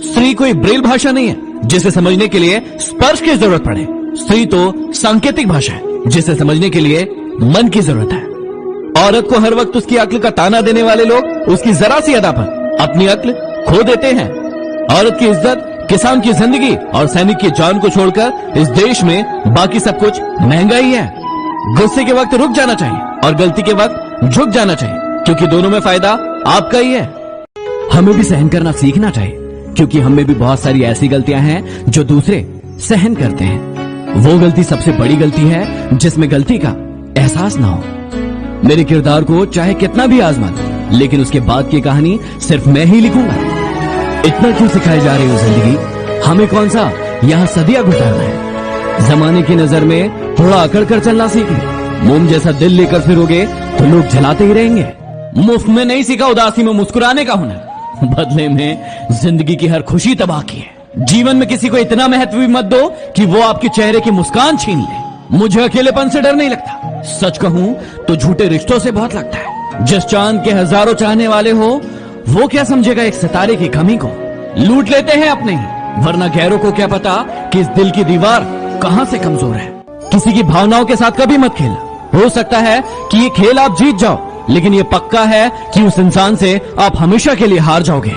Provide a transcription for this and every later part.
स्त्री कोई ब्रेल भाषा नहीं है जिसे समझने के लिए स्पर्श की जरूरत पड़े। स्त्री तो सांकेतिक भाषा है जिसे समझने के लिए मन की जरूरत है। औरत को हर वक्त उसकी अक्ल का ताना देने वाले लोग उसकी जरा सी अदा पर अपनी अक्ल खो देते हैं। औरत की इज्जत, किसान की जिंदगी और सैनिक की जान को छोड़कर इस देश में बाकी सब कुछ महंगा ही है। गुस्से के वक्त रुक जाना चाहिए और गलती के वक्त झुक जाना चाहिए, क्योंकि दोनों में फायदा आपका ही है। हमें भी सहन करना सीखना चाहिए, क्योंकि हमें भी बहुत सारी ऐसी गलतियां हैं जो दूसरे सहन करते हैं। वो गलती सबसे बड़ी गलती है जिसमें गलती का एहसास ना हो। मेरे किरदार को चाहे कितना भी आजमा दो, लेकिन उसके बाद की कहानी सिर्फ मैं ही लिखूंगा। इतना क्यों सिखाई जा रही हो जिंदगी, हमें कौन सा यहाँ सदियां गुजारना है। जमाने की नजर में थोड़ा अकड़ कर चलना सीखें। मोम जैसा दिल लेकर फिरोगे तो लोग जलाते ही रहेंगे। मुफ्त में नहीं सीखा उदासी में मुस्कुराने का हुनर, बदले में जिंदगी की हर खुशी तबाह की है। जीवन में किसी को इतना महत्व भी मत दो कि वो आपके चेहरे की मुस्कान छीन ले। मुझे अकेलेपन से डर नहीं लगता, सच कहूं तो झूठे रिश्तों से बहुत लगता है। जिस चांद के हजारों चाहने वाले हो, वो क्या समझेगा एक सितारे की कमी को। लूट लेते हैं अपने ही, वरना गैरों को क्या पता कि इस दिल की दीवार कहां से कमजोर है। किसी की भावनाओं के साथ कभी मत खेलना। हो सकता है कि ये खेल आप जीत जाओ, लेकिन ये पक्का है कि उस इंसान से आप हमेशा के लिए हार जाओगे।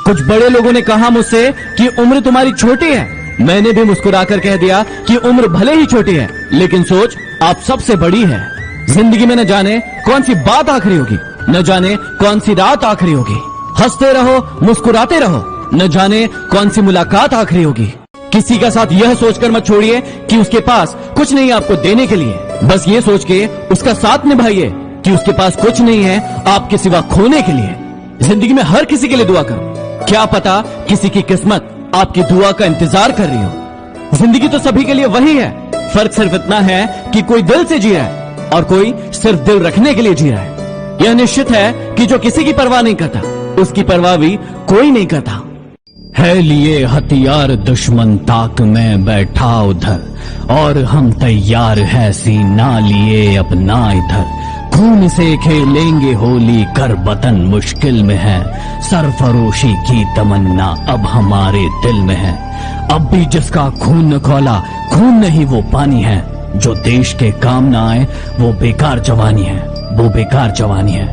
कुछ बड़े लोगों ने कहा मुझसे कि उम्र तुम्हारी छोटी है। मैंने भी मुस्कुराकर कह दिया कि उम्र भले ही छोटी है, लेकिन सोच आप सबसे बड़ी है। जिंदगी में न जाने कौन सी बात आखिरी होगी, न जाने कौन सी रात आखिरी होगी। हंसते रहो, मुस्कुराते रहो, न जाने कौन सी मुलाकात आखिरी होगी। किसी का साथ यह सोचकर मत छोड़िए कि उसके पास कुछ नहीं है आपको देने के लिए। बस ये सोच के उसका साथ निभाइए कि उसके पास कुछ नहीं है आपके सिवा खोने के लिए। जिंदगी में हर किसी के लिए दुआ करो, क्या पता किसी की किस्मत आपकी दुआ का इंतजार कर रही हो। जिंदगी तो सभी के लिए वही है, फर्क सिर्फ इतना है कि कोई दिल से जी रहा है और कोई सिर्फ दिल रखने के लिए जी रहा है। यह निश्चित है कि जो किसी की परवाह नहीं करता, उसकी परवाह भी कोई नहीं करता। है लिए हथियार दुश्मन ताक में बैठा उधर, और हम तैयार है सीना लिए अपना इधर। खून से खेलेंगे होली, कर वतन मुश्किल में है। सरफरोशी की तमन्ना अब हमारे दिल में है। अब भी जिसका खून न खौला, खून नहीं वो पानी है। जो देश के काम ना आए वो बेकार जवानी है, वो बेकार जवानी है।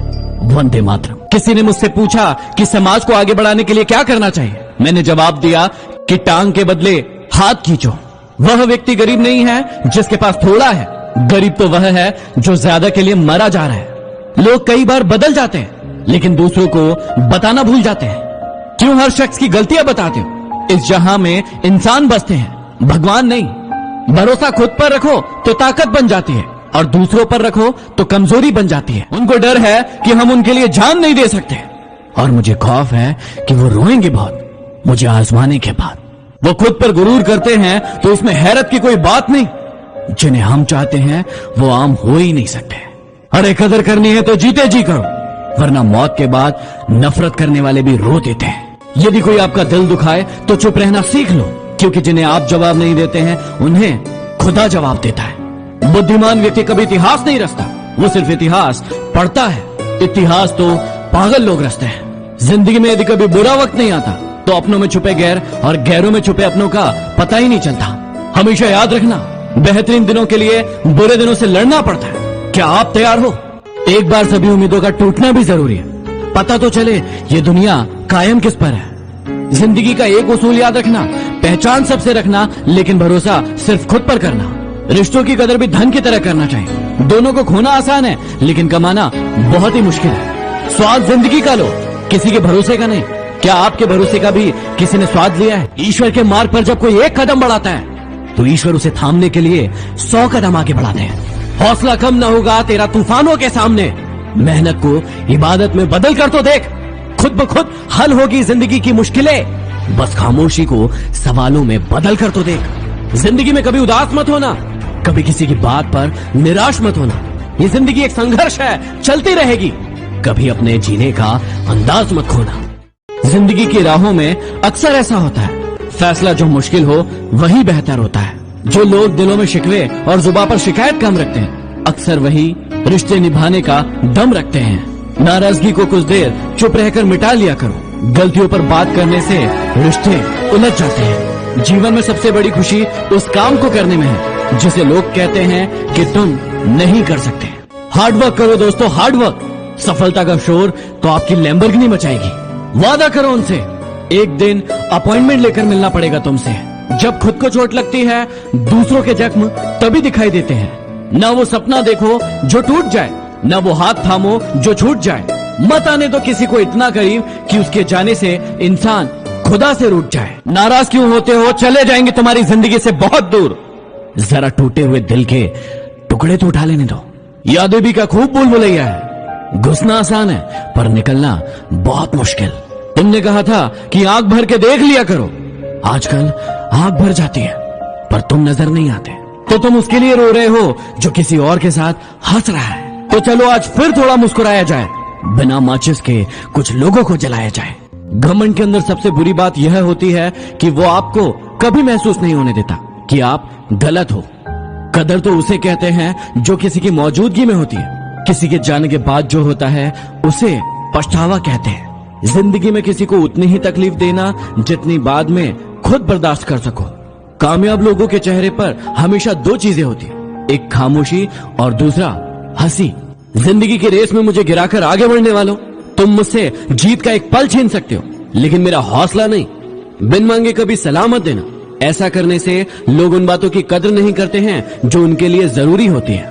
वंदे मातरम। किसी ने मुझसे पूछा कि समाज को आगे बढ़ाने के लिए क्या करना चाहिए। मैंने जवाब दिया कि टांग के बदले हाथ खींचो। वह व्यक्ति गरीब नहीं है जिसके पास थोड़ा है, गरीब तो वह है जो ज्यादा के लिए मरा जा रहा है। लोग कई बार बदल जाते हैं, लेकिन दूसरों को बताना भूल जाते हैं। क्यों हर शख्स की गलतियां बताते हो? इस जहां में इंसान बसते हैं, भगवान नहीं। भरोसा खुद पर रखो तो ताकत बन जाती है, और दूसरों पर रखो तो कमजोरी बन जाती है। उनको डर है कि हम उनके लिए जान नहीं दे सकते, और मुझे खौफ है कि वो रोएंगे बहुत मुझे आजमाने के बाद। वो खुद पर गुरूर करते हैं तो इसमें हैरत की कोई बात नहीं। जिन्हें हम चाहते हैं वो आम हो ही नहीं सकते। अरे कदर करनी है तो जीते जी करो, वरना मौत के बाद नफरत करने वाले भी रो देते हैं। यदि कोई आपका दिल दुखाए तो चुप रहना सीख लो, क्योंकि जिन्हें आप जवाब नहीं देते हैं उन्हें खुदा जवाब देता है। बुद्धिमान व्यक्ति कभी इतिहास नहीं रचता, वो सिर्फ इतिहास पढ़ता है। इतिहास तो पागल लोग रचते हैं। जिंदगी में यदि कभी बुरा वक्त नहीं आता तो अपनों में छुपे गैर और गैरों में छुपे अपनों का पता ही नहीं चलता। हमेशा याद रखना, बेहतरीन दिनों के लिए बुरे दिनों से लड़ना पड़ता है। क्या आप तैयार हो? एक बार सभी उम्मीदों का टूटना भी जरूरी है, पता तो चले ये दुनिया कायम किस पर है। जिंदगी का एक उसूल याद रखना, पहचान सबसे रखना, लेकिन भरोसा सिर्फ खुद पर करना। रिश्तों की कदर भी धन की तरह करना चाहिए। दोनों को खोना आसान है, लेकिन कमाना बहुत ही मुश्किल है। स्वाद जिंदगी का लो, किसी के भरोसे का नहीं। क्या आपके भरोसे का भी किसी ने स्वाद लिया है? ईश्वर के मार्ग पर जब कोई एक कदम बढ़ाता है तो ईश्वर उसे थामने के लिए 100 कदम आगे बढ़ाते हैं। हौसला कम न होगा तेरा तूफानों के सामने। मेहनत को इबादत में बदल कर तो देख, खुद ब खुद हल होगी जिंदगी की मुश्किलें। बस खामोशी को सवालों में बदल कर तो देख। जिंदगी में कभी उदास मत होना, कभी किसी की बात पर निराश मत होना। ये जिंदगी एक संघर्ष है, चलती रहेगी। कभी अपने जीने का अंदाज मत खोना। जिंदगी की राहों में अक्सर ऐसा होता है, फैसला जो मुश्किल हो वही बेहतर होता है। जो लोग दिलों में शिकवे और जुबान पर शिकायत कम रखते हैं, अक्सर वही रिश्ते निभाने का दम रखते हैं। नाराजगी को कुछ देर चुप रहकर मिटा लिया करो, गलतियों पर बात करने से रिश्ते उलझ जाते हैं। जीवन में सबसे बड़ी खुशी उस काम को करने में है जिसे लोग कहते हैं कि तुम नहीं कर सकते। हार्डवर्क करो दोस्तों, हार्डवर्क। सफलता का शोर तो आपकी लैम्बोर्गिनी मचाएगी। वादा करो उनसे, एक दिन अपॉइंटमेंट लेकर मिलना पड़ेगा तुमसे। जब खुद को चोट लगती है, दूसरों के जख्म तभी दिखाई देते हैं। ना वो सपना देखो जो टूट जाए, ना वो हाथ थामो जो छूट जाए। मत आने दो किसी को इतना करीब कि उसके जाने से इंसान खुदा से रूठ जाए। नाराज क्यों होते हो? चले जाएंगे तुम्हारी जिंदगी से बहुत दूर। जरा टूटे हुए दिल के टुकड़े तो उठा लेने दो। यादें भी का खूब भूल भुलैया है। घुसना आसान है पर निकलना बहुत मुश्किल। तुमने कहा था कि आंख भर के देख लिया करो। आजकल आंख भर जाती है पर तुम नजर नहीं आते। तो तुम उसके लिए रो रहे हो जो किसी और के साथ हंस रहा है। तो चलो आज फिर थोड़ा मुस्कुराया जाए, बिना माचिस के कुछ लोगों को जलाया जाए। घमंड के अंदर सबसे बुरी बात यह होती है कि वो आपको कभी महसूस नहीं होने देता कि आप गलत हो। कदर तो उसे कहते हैं जो किसी की मौजूदगी में होती है। किसी के जाने के बाद जो होता है उसे पछतावा कहते हैं। जिंदगी में किसी को उतनी ही तकलीफ देना जितनी बाद में खुद बर्दाश्त कर सको। कामयाब लोगों के चेहरे पर हमेशा दो चीजें होती है, एक खामोशी और दूसरा हंसी। जिंदगी की रेस में मुझे गिराकर आगे बढ़ने वालों, तुम मुझसे जीत का एक पल छीन सकते हो लेकिन मेरा हौसला नहीं। बिन मांगे कभी सलाह मत देना। ऐसा करने से लोग उन बातों की कदर नहीं करते हैं जो उनके लिए जरूरी होती है।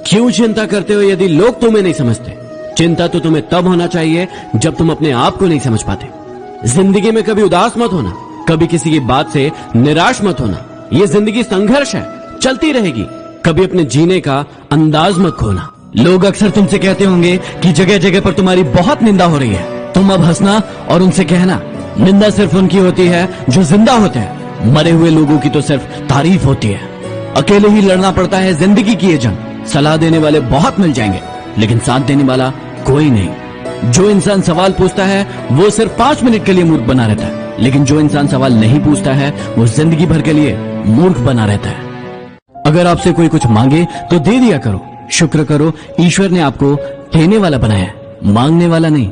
क्यों चिंता करते हो यदि लोग तुम्हें नहीं समझते? चिंता तो तुम्हें तब होना चाहिए जब तुम अपने आप को नहीं समझ पाते। जिंदगी में कभी उदास मत होना, कभी किसी की बात से निराश मत होना। ये जिंदगी संघर्ष है, चलती रहेगी। कभी अपने जीने का अंदाज मत खोना। लोग अक्सर तुमसे कहते होंगे कि जगह जगह पर तुम्हारी बहुत निंदा हो रही है। तुम अब हंसना और उनसे कहना, निंदा सिर्फ उनकी होती है जो जिंदा होते हैं। मरे हुए लोगों की तो सिर्फ तारीफ होती है। अकेले ही लड़ना पड़ता है जिंदगी की ये जंग। सलाह देने वाले बहुत मिल जाएंगे लेकिन साथ देने वाला कोई नहीं। जो इंसान सवाल पूछता है वो सिर्फ 5 मिनट के लिए मूर्ख बना रहता है, लेकिन जो इंसान सवाल नहीं पूछता है वो जिंदगी भर के लिए मूर्ख बना रहता है। अगर आपसे कोई कुछ मांगे तो दे दिया करो। शुक्र करो ईश्वर ने आपको देने वाला बनाया, मांगने वाला नहीं।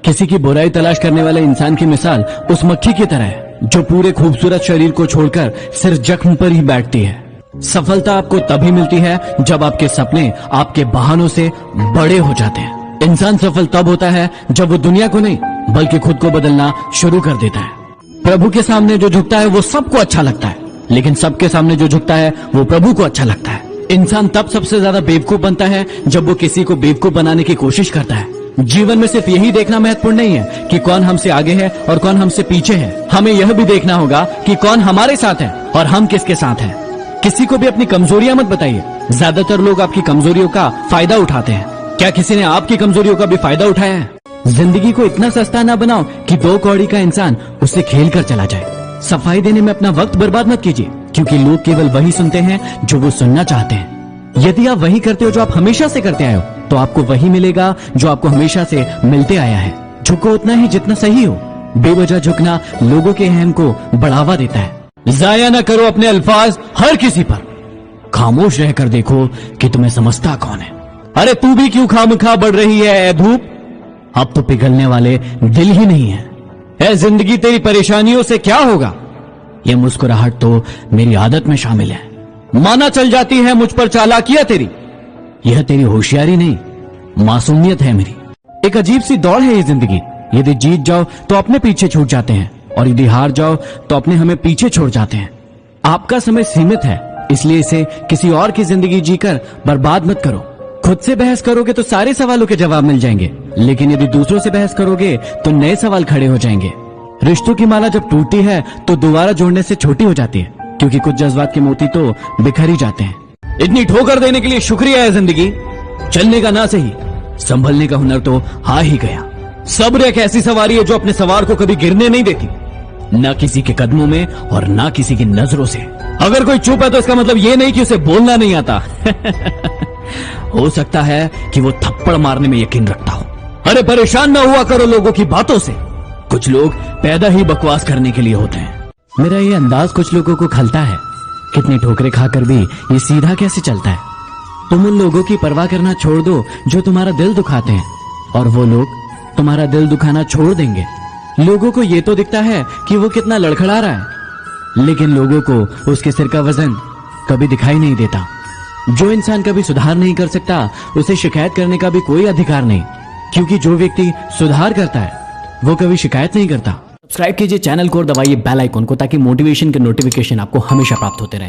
किसी की बुराई तलाश करने वाले इंसान की मिसाल उस मक्खी की तरह है जो पूरे खूबसूरत शरीर को छोड़कर सिर्फ जख्म पर ही बैठती है। सफलता आपको तभी मिलती है जब आपके सपने आपके बहानों से बड़े हो जाते हैं। इंसान सफल तब होता है जब वो दुनिया को नहीं बल्कि खुद को बदलना शुरू कर देता है। प्रभु के सामने जो झुकता है वो सबको अच्छा लगता है, लेकिन सबके सामने जो झुकता है वो प्रभु को अच्छा लगता है। इंसान तब सबसे ज्यादा बेवकूफ बनता है जब वो किसी को बेवकूफ बनाने की कोशिश करता है। जीवन में सिर्फ यही देखना महत्वपूर्ण नहीं है कि कौन हमसे आगे है और कौन हमसे पीछे है। हमें यह भी देखना होगा कि कौन हमारे साथ है और हम किसके साथ हैं। किसी को भी अपनी कमजोरियां मत बताइए। ज्यादातर लोग आपकी कमजोरियों का फायदा उठाते हैं। क्या किसी ने आपकी कमजोरियों का भी फायदा उठाया है? जिंदगी को इतना सस्ता ना बनाओ कि 2 कौड़ी का इंसान उससे खेल कर चला जाए। सफाई देने में अपना वक्त बर्बाद मत कीजिए, क्योंकि लोग केवल वही सुनते हैं जो वो सुनना चाहते हैं। यदि आप वही करते हो जो आप हमेशा से करते आए हो, तो आपको वही मिलेगा जो आपको हमेशा से मिलते आया है। झुको उतना ही जितना सही हो। बेवजह झुकना लोगों के अहम को बढ़ावा देता है। जाया ना करो अपने अल्फाज हर किसी पर। खामोश रहकर देखो कि तुम्हें समझता कौन है। अरे तू भी क्यों खामखा बढ़ रही है ए धूप? अब तो पिघलने वाले दिल ही नहीं है। ए जिंदगी तेरी परेशानियों से क्या होगा? ये मुस्कुराहट तो मेरी आदत में शामिल है। माना चल जाती है मुझ पर चालाकियां तेरी। यह तेरी होशियारी नहीं, मासूमियत है मेरी। एक अजीब सी दौड़ है ये जिंदगी। यदि जीत जाओ तो अपने पीछे छूट जाते हैं, और यदि हार जाओ तो अपने हमें पीछे छोड़ जाते हैं। आपका समय सीमित है, इसलिए इसे किसी और की जिंदगी जीकर बर्बाद मत करो। खुद से बहस करोगे तो सारे सवालों के जवाब मिल जाएंगे, लेकिन यदि दूसरों से बहस करोगे तो नए सवाल खड़े हो जाएंगे। रिश्तों की माला जब टूटती है तो दोबारा जोड़ने से छोटी हो जाती है, क्योंकि कुछ जज्बात के मोती तो बिखर ही जाते हैं। इतनी ठोकर देने के लिए शुक्रिया है जिंदगी। चलने का ना सही, संभलने का हुनर तो आ ही गया। सब्र एक ऐसी सवारी है जो अपने सवार को कभी गिरने नहीं देती, ना किसी के कदमों में और ना किसी की नजरों से। अगर कोई चुप है तो इसका मतलब ये नहीं कि उसे बोलना नहीं आता। हो सकता है कि वो थप्पड़ मारने में यकीन रखता हो। अरे परेशान ना हुआ करो लोगों की बातों से। कुछ लोग पैदा ही बकवास करने के लिए होते हैं। मेरा ये अंदाज कुछ लोगों को खलता है। कितनी ठोकरें खाकर भी ये सीधा कैसे चलता है। तुम उन लोगों की परवाह करना छोड़ दो जो तुम्हारा दिल दुखाते हैं, और वो लोग तुम्हारा दिल दुखाना छोड़ देंगे। लोगों को ये तो दिखता है कि वो कितना लड़खड़ा रहा है, लेकिन लोगों को उसके सिर का वजन कभी दिखाई नहीं देता। जो इंसान कभी सुधार नहीं कर सकता उसे शिकायत करने का भी कोई अधिकार नहीं, क्योंकि जो व्यक्ति सुधार करता है वो कभी शिकायत नहीं करता। सब्सक्राइब कीजिए चैनल को और दबाइए बेल आइकन को ताकि मोटिवेशन के नोटिफिकेशन आपको हमेशा प्राप्त होते रहे।